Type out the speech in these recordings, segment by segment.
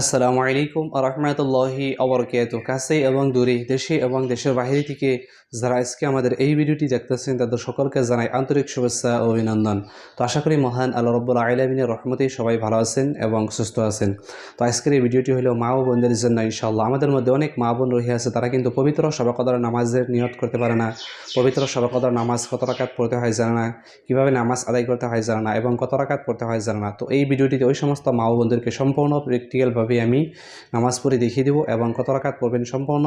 আসসালামু আলাইকুম আরহামতুল্লাহি আবরকাতুহ। কাছে এবং দূরে, দেশে এবং দেশের বাইরে থেকে যারা আজকে আমাদের এই ভিডিওটি দেখতেছেন তাদের সকলকে জানাই আন্তরিক শুভেচ্ছা ও অভিনন্দন। তো আশা করি মহান আল্লাহ রাব্বুল আলামিনের রহমতেই সবাই ভালো আছেন এবং সুস্থ আছেন। তো আজকের এই ভিডিওটি হলো মা ও বোনদের জন্য ইনশাআল্লাহ। আমাদের মধ্যে অনেক মা বোন রয়ে আছে, তারা কিন্তু পবিত্র শবে কদর নামাজের নিয়ত করতে পারে না। পবিত্র শবে কদর নামাজ কত রাকাত পড়তে হয় জানে না, কীভাবে নামাজ আদায় করতে হয় জানে না এবং কত রাকাত পড়তে হয় জানে না। তো এই ভিডিওটিতে ওই সমস্ত মা ও বোনদেরকে সম্পূর্ণ প্র্যাকটিক্যালভাবে আমি নামাজ পড়ে দেখিয়ে দেবো এবং কত রাকাত পড়বেন সম্পূর্ণ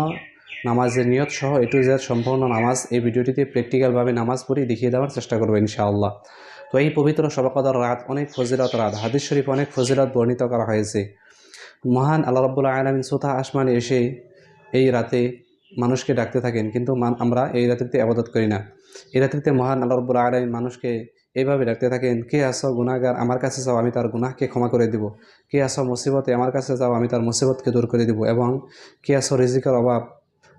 নামাজের নিয়ত সহ A to Z সম্পূর্ণ নামাজ এই ভিডিওটিতে প্র্যাকটিক্যালভাবে নামাজ পড়ে দেখিয়ে দেওয়ার চেষ্টা করবো ইনশাআল্লাহ। তো এই পবিত্র শবে কদর রাত অনেক ফজিলত রাত, হাদিস শরীফ অনেক ফজিলত বর্ণিত করা হয়েছে। মহান আল্লাহ রাব্বুল আলামিন সুতা আসমানে এসে এই রাতে মানুষকে ডাকতে থাকেন, কিন্তু আমরা এই রাত্রিতে ইবাদত করি না। এই রাত্রিতে মহান আল্লাহ রাব্বুল আলামিন মানুষকে এইভাবে ডাকতে থাকেন, কে আসো গুনাহগার আমার কাছে যাও, আমি তার গুনাহকে ক্ষমা করে দিব। কে আসো মুসিবতে আমার কাছে যাও, আমি তার মুসিবতকে দূর করে দিব। এবং কে আসো রিজিকের অভাব,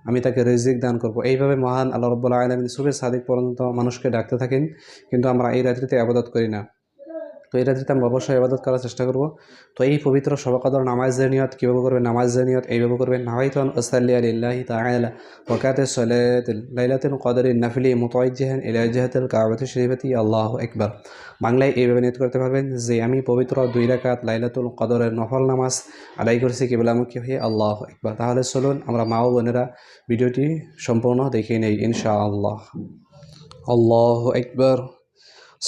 আমি তাকে রিজিক দান করব। এইভাবে মহান আল্লাহ রাব্বুল আলামিন সুবহে সাদিক পর্যন্ত মানুষকে ডাকতে থাকেন, কিন্তু আমরা এই রাত্রিতে ইবাদত করি না। তো এই রাত্রিতে আমরা অবশ্যই ইবাদত করার চেষ্টা করব। তো এই পবিত্র শবে কদর নামাজের নিয়ত কীভাবে করবেন? নামাজের নিয়ত এইভাবে করবেন, নাওয়াইতু আন উসাল্লি লিল্লাহি তাআলা ওয়াকাতি সলাতিল লাইলাতুল কদরি নাফিলি মুতাওয়াজ্জিহান ইলা জিহাতিল কাবাতি শরীফাতি আল্লাহু আকবার। বাংলায় এইভাবে নিয়ত করতে পারবেন যে আমি পবিত্র 2 রাকাত লাইলাতুল কদরের নফল নামাজ আদায় করেছি কিবলামুখী হয়ে, আল্লাহু আকবার। তাহলে চলুন আমরা মা ও বোনেরা ভিডিওটি সম্পূর্ণ দেখে নেই ইনশাআল্লাহ। আল্লাহু আকবার।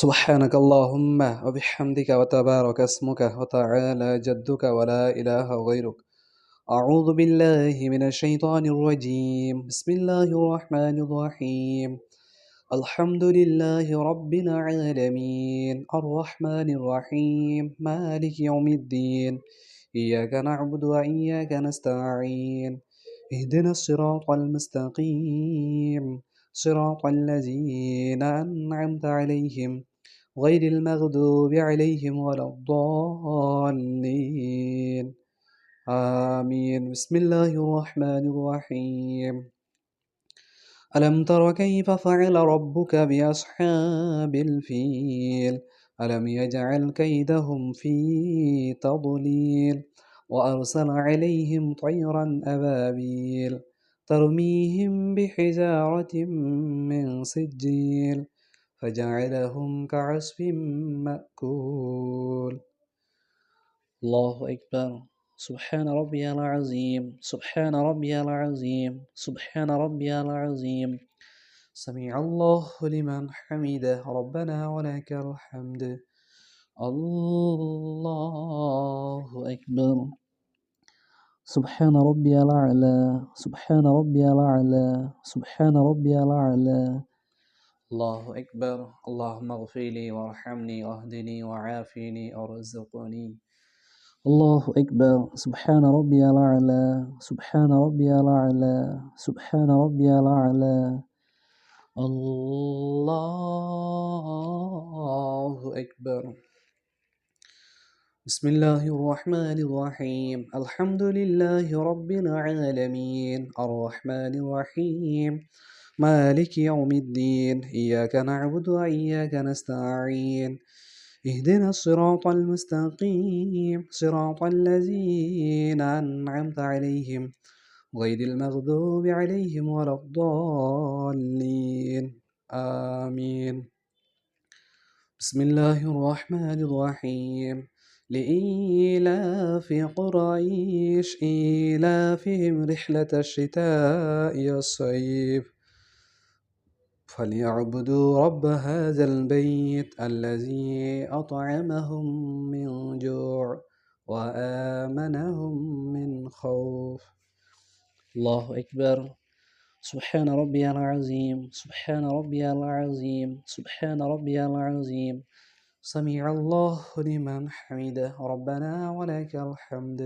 سبحانك اللهم وبحمدك وتبارك اسمك وتعالى جدك ولا إله غيرك. أعوذ بالله من الشيطان الرجيم. بسم الله الرحمن الرحيم. الحمد لله رب العالمين الرحمن الرحيم مالك يوم الدين. إياك نعبد وإياك نستعين. اهدنا الصراط المستقيم صراط الذين أنعمت عليهم غير المغضوب عليهم ولا الضالين. آمين. بسم الله الرحمن الرحيم. ألم تر كيف فعل ربك بأصحاب الفيل؟ ألم يجعل كيدهم في تضليل وأرسل عليهم طيرا أبابيل ترميهم بحجارة من سجيل فجعلهم كعصف مأكول. الله أكبر. سبحان ربي العظيم سبحان ربي العظيم سبحان ربي العظيم. سمع الله لمن حمده ربنا ولك الحمد. الله أكبر. سبحان ربي الأعلى سبحان ربي الأعلى سبحان ربي الأعلى. الله أكبر. اللهم اغفر لي وارحمني واهدني وعافني وارزقني. الله أكبر. سبحان ربي الأعلى سبحان ربي الأعلى سبحان ربي الأعلى. الله أكبر. بسم الله الرحمن الرحيم. الحمد لله رب العالمين الرحمن الرحيم مالك يوم الدين. إياك نعبد وإياك نستعين. اهدنا الصراط المستقيم صراط الذين أنعمت عليهم غير المغضوب عليهم ولا الضالين. آمين. بسم الله الرحمن الرحيم. لإيلاف قريش إيلافهم رحلة الشتاء والصيف فليعبدوا رب هذا البيت الذي أطعمهم من جوع وآمنهم من خوف. الله أكبر. سبحان ربي العظيم سبحان ربي العظيم سبحان ربي العظيم. سمع الله لمن حمده ربنا ولك الحمد.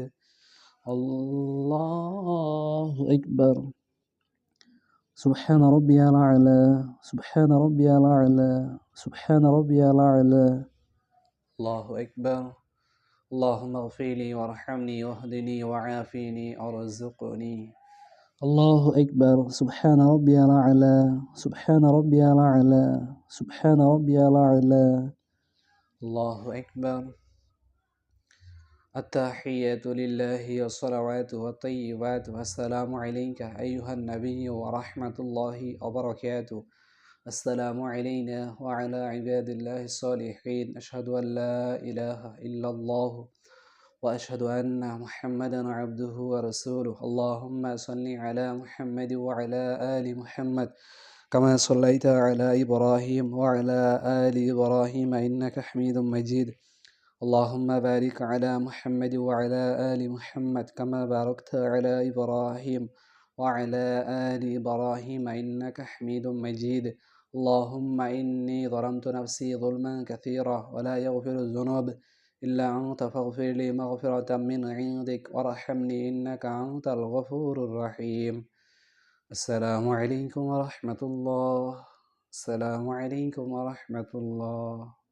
الله أكبر. سبحان ربي الأعلى سبحان ربي الأعلى سبحان ربي الأعلى. الله أكبر. اللهم اغفر لي وارحمني واهدني وعافني وارزقني. الله أكبر. سبحان ربي الأعلى سبحان ربي الأعلى سبحان ربي الأعلى. الله أكبر. التحيات لله والصلوات والطيبات والسلام عليك أيها النبي ورحمة الله وبركاته. السلام علينا وعلى عباد الله الصالحين. أشهد أن لا إله إلا الله وأشهد أن محمدا عبده ورسوله. اللهم صل على محمد وعلى آل محمد كما صليت على إبراهيم وعلى آل إبراهيم إنك حميد مجيد. اللهم بارك على محمد وعلى آل محمد كما باركت على إبراهيم وعلى آل إبراهيم إنك حميد مجيد. اللهم إني ظلمت نفسي ظلما كثيرا ولا يغفر الذنوب إلا أنت فاغفر لي مغفرة من عندك وارحمني إنك أنت الغفور الرحيم. السلام عليكم ورحمة الله. السلام عليكم ورحمة الله.